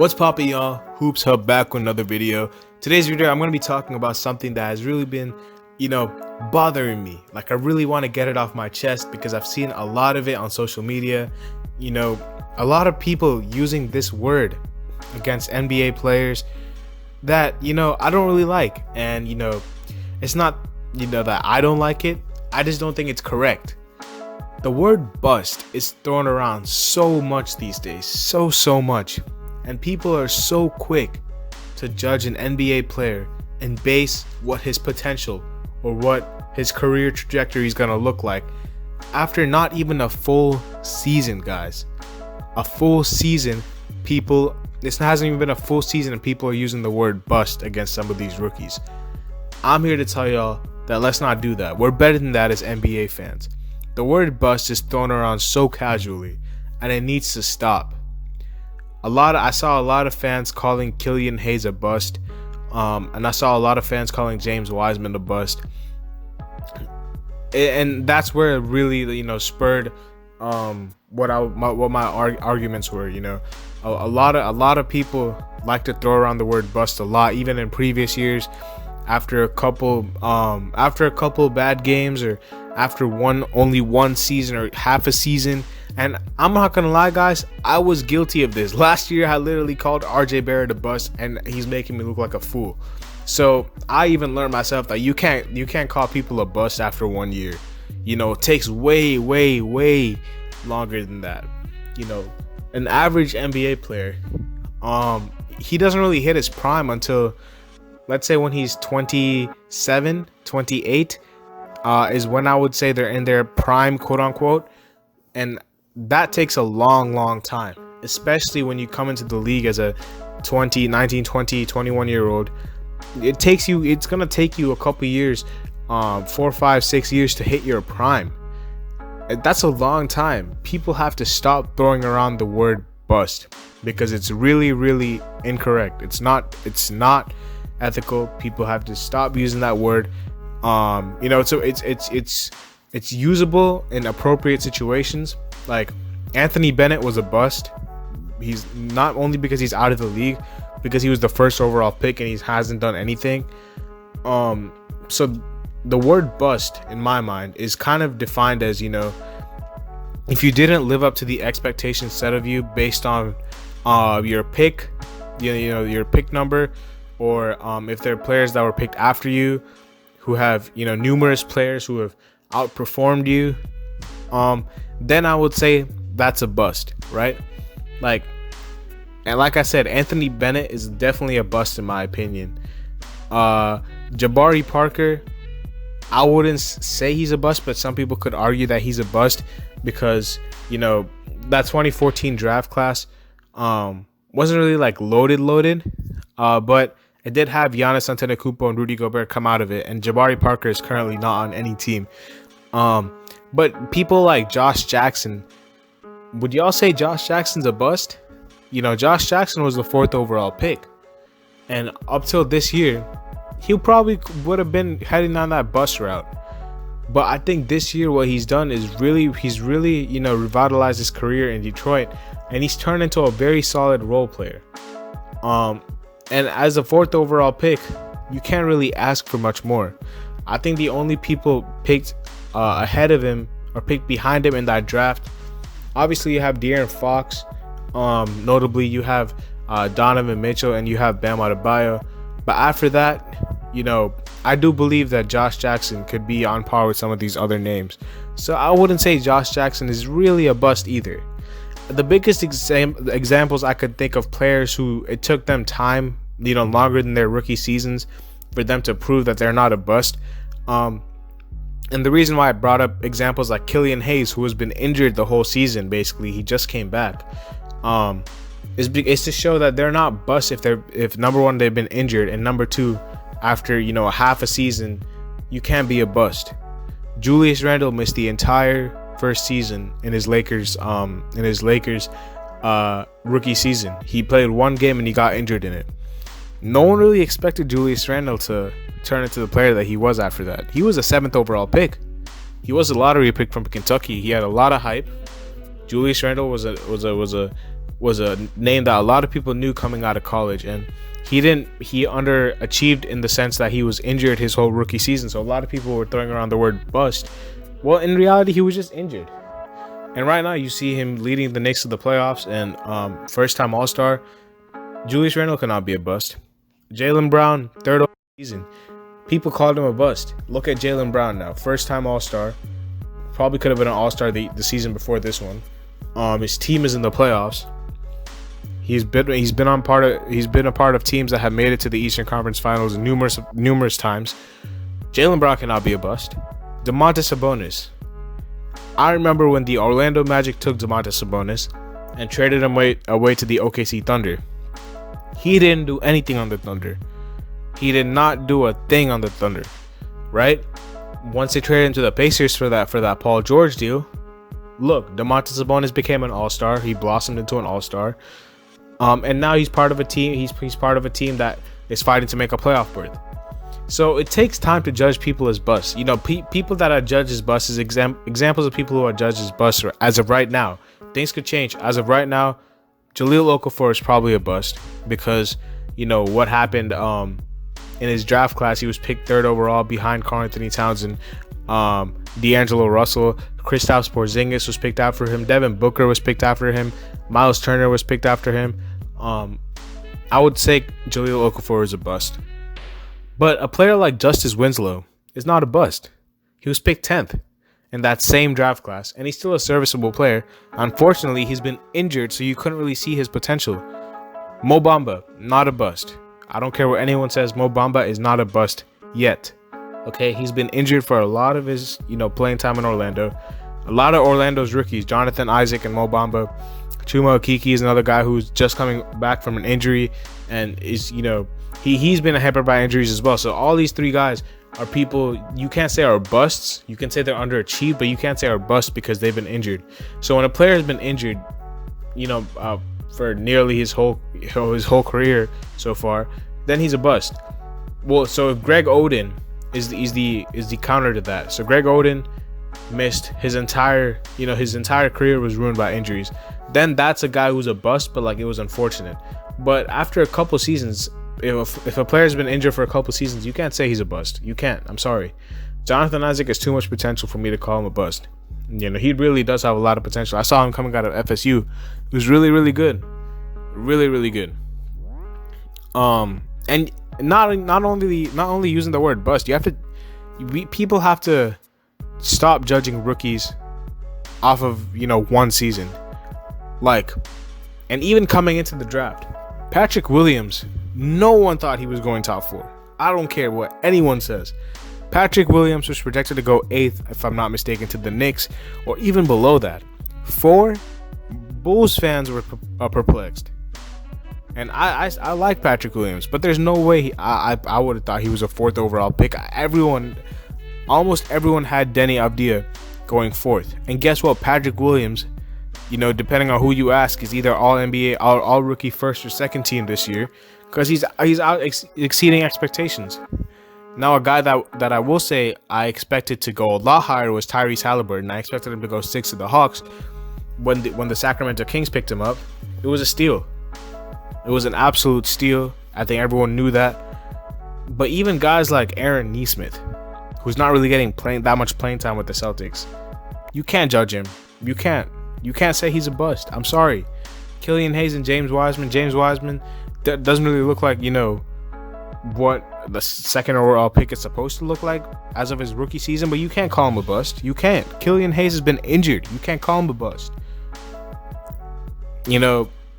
What's poppin', y'all? Hoops Hub back with another video. Today's video, I'm going to be talking about something that has really been, bothering me. Like, I really want to get it off my chest because I've seen a lot of it on social media. A lot of people using this word against NBA players that, I don't really like. And, it's not, that I don't like it. I just don't think it's correct. The word bust is thrown around so much these days. So much. And people are so quick to judge an NBA player and base what his potential or what his career trajectory is going to look like after not even a full season, guys. A full season, this hasn't even been a full season and people are using the word bust against some of these rookies. I'm here to tell y'all that let's not do that. We're better than that as NBA fans. The word bust is thrown around so casually and it needs to stop. I saw a lot of fans calling Killian Hayes a bust, and I saw a lot of fans calling James Wiseman a bust, and that's where it really, spurred what my arguments were. A lot of people like to throw around the word bust a lot, even in previous years, after a couple bad games or after only one season or half a season. And I'm not gonna lie, guys, I was guilty of this. Last year I literally called RJ Barrett a bust and he's making me look like a fool. So I even learned myself that you can't call people a bust after 1 year. It takes way longer than that. An average NBA player, he doesn't really hit his prime until, let's say, when he's 27, 28, is when I would say they're in their prime, quote unquote. And that takes a long time, especially when you come into the league as a 19, 20, 21 year old. It's gonna take you a couple years, 4, 5, 6 years to hit your prime. That's a long time. People have to stop throwing around the word bust because it's really incorrect. It's not ethical. People have to stop using that word. So it's usable in appropriate situations. Like, Anthony Bennett was a bust. He's not only because he's out of the league, because he was the first overall pick and he hasn't done anything. So the word bust, in my mind, is kind of defined as, if you didn't live up to the expectations set of you based on your pick, your pick number, or if there are players that were picked after you who have, numerous players who have outperformed you, then I would say that's a bust, right? Like I said, Anthony Bennett is definitely a bust in my opinion. Jabari Parker, I wouldn't say he's a bust, but some people could argue that he's a bust because, that 2014 draft class wasn't really like loaded, but it did have Giannis Antetokounmpo and Rudy Gobert come out of it, and Jabari Parker is currently not on any team. But people like Josh Jackson, would y'all say Josh Jackson's a bust? Josh Jackson was the 4th overall pick, and up till this year, he probably would have been heading on that bust route. But I think this year what he's done is he's really revitalized his career in Detroit, and he's turned into a very solid role player. And as a 4th overall pick, you can't really ask for much more. I think the only people picked ahead of him or picked behind him in that draft, obviously you have De'Aaron Fox, notably you have Donovan Mitchell, and you have Bam Adebayo. But after that, I do believe that Josh Jackson could be on par with some of these other names. So I wouldn't say Josh Jackson is really a bust either. The biggest examples I could think of players who it took them time, longer than their rookie seasons for them to prove that they're not a bust. And the reason why I brought up examples like Killian Hayes, who has been injured the whole season, basically, he just came back, is to show that they're not bust if number one, they've been injured, and number two, after a half a season, you can't be a bust. Julius Randle missed the entire first season in his Lakers rookie season. He played one game and he got injured in it. No one really expected Julius Randle to turn into the player that he was after that. He was a 7th overall pick. He was a lottery pick from Kentucky. He had a lot of hype. Julius Randle was a was a name that a lot of people knew coming out of college, and he underachieved in the sense that he was injured his whole rookie season. So a lot of people were throwing around the word bust. Well, in reality, he was just injured. And right now, you see him leading the Knicks to the playoffs and first-time All-Star. Julius Randle cannot be a bust. Jaylen Brown, third season. People called him a bust. Look at Jaylen Brown now, first-time All-Star. Probably could have been an All-Star the season before this one. His team is in the playoffs. He's been a part of teams that have made it to the Eastern Conference Finals numerous times. Jaylen Brown cannot be a bust. Domantas Sabonis. I remember when the Orlando Magic took Domantas Sabonis and traded him away to the OKC Thunder. He didn't do anything on the Thunder. He did not do a thing on the Thunder, right? Once they traded him to the Pacers for that Paul George deal, look, Domantas Sabonis became an All-Star. He blossomed into an All-Star, and now he's part of a team. He's part of a team that is fighting to make a playoff berth. So it takes time to judge people as busts. You know, people that are judged as busts is examples of people who are judged as busts as of right now. Things could change. As of right now, Jahlil Okafor is probably a bust because, you know, what happened in his draft class. He was picked 3rd overall behind Karl-Anthony Towns and D'Angelo Russell. Kristaps Porzingis was picked after him. Devin Booker was picked after him. Miles Turner was picked after him. I would say Jahlil Okafor is a bust. But a player like Justice Winslow is not a bust. He was picked 10th in that same draft class, and he's still a serviceable player. Unfortunately, he's been injured, so you couldn't really see his potential. Mo Bamba, not a bust. I don't care what anyone says, Mo Bamba is not a bust yet. Okay, he's been injured for a lot of his, playing time in Orlando. A lot of Orlando's rookies, Jonathan Isaac and Mo Bamba. Chuma Okeke is another guy who's just coming back from an injury and is, he's been hampered by injuries as well. So all these 3 guys are people you can't say are busts. You can say they're underachieved, but you can't say are busts because they've been injured. So when a player has been injured, for nearly his whole career so far, then he's a bust. Well, so Greg Oden is the counter to that. So Greg Oden missed his entire career was ruined by injuries. Then that's a guy who's a bust, but it was unfortunate. But after a couple seasons, if a player's been injured for a couple seasons, you can't say he's a bust. You can't. I'm sorry. Jonathan Isaac has too much potential for me to call him a bust. He really does have a lot of potential. I saw him coming out of FSU. He was really, really good. Really, really good. And not only using the word bust, people have to stop judging rookies off of, one season. And even coming into the draft, Patrick Williams, no one thought he was going top 4. I don't care what anyone says. Patrick Williams was projected to go 8th, if I'm not mistaken, to the Knicks, or even below that. 4 Bulls fans were perplexed. And I like Patrick Williams, but there's no way I would have thought he was a 4th overall pick. Almost everyone had Deni Avdija going 4th. And guess what? Patrick Williams, depending on who you ask, is either all NBA, all rookie 1st or 2nd team this year, because he's out exceeding expectations. Now, a guy that I will say I expected to go a lot higher was Tyrese Halliburton. I expected him to go 6th to the Hawks. When the Sacramento Kings picked him up, it was a steal. It was an absolute steal. I think everyone knew that. But even guys like Aaron Nesmith, who's not really getting that much playing time with the Celtics, you can't judge him. You can't say he's a bust. I'm sorry. Killian Hayes and James Wiseman. James Wiseman doesn't really look like, what the 2nd overall pick is supposed to look like as of his rookie season, but you can't call him a bust. You can't. Killian Hayes has been injured. You can't call him a bust.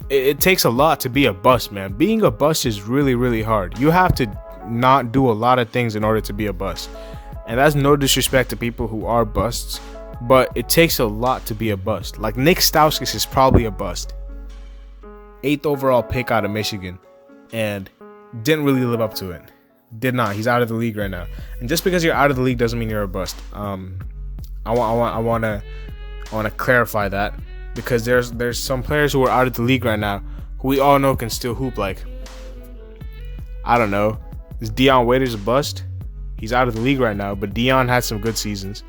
It takes a lot to be a bust, man. Being a bust is really, really hard. You have to not do a lot of things in order to be a bust. And that's no disrespect to people who are busts, but it takes a lot to be a bust. Like Nick Stauskas is probably a bust. 8th overall pick out of Michigan, and didn't really live up to it. Did not. He's out of the league right now. And just because you're out of the league doesn't mean you're a bust. I want to clarify that, because there's some players who are out of the league right now who we all know can still hoop. I don't know. Is Dion Waiters a bust? He's out of the league right now, but Dion had some good seasons.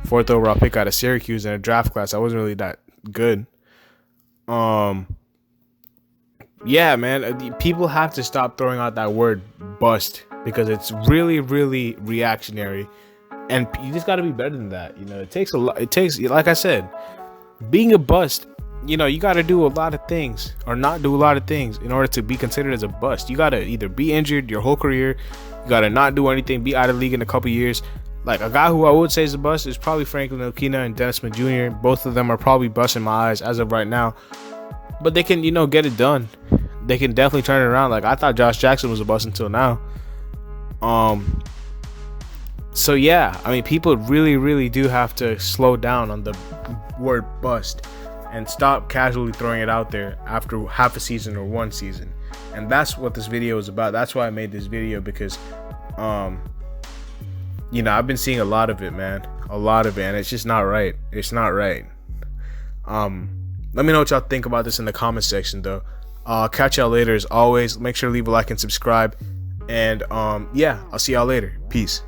4th overall pick out of Syracuse in a draft class that wasn't really that good. yeah, man, people have to stop throwing out that word bust because it's really, really reactionary, and you just got to be better than that. You know, it takes a lot. It takes, like I said, being a bust. You know, you got to do a lot of things or not do a lot of things in order to be considered as a bust. You got to either be injured your whole career, you got to not do anything, be out of the league in a couple years. Like a guy who I would say is a bust is probably Franklin Okina and Dennis Smith Jr. Both of them are probably busts in my eyes as of right now, but they can, you know, get it done. They can definitely turn it around. Like I thought Josh Jackson was a bust until now. So yeah, I mean, people really, really do have to slow down on the word bust and stop casually throwing it out there after half a season or one season. And that's what this video is about. That's why I made this video, because you know, I've been seeing a lot of it, man. A lot of it, and it's just not right. It's not right. Let me know what y'all think about this in the comment section though. Catch y'all later. As always, make sure to leave a like and subscribe. And yeah, I'll see y'all later. Peace.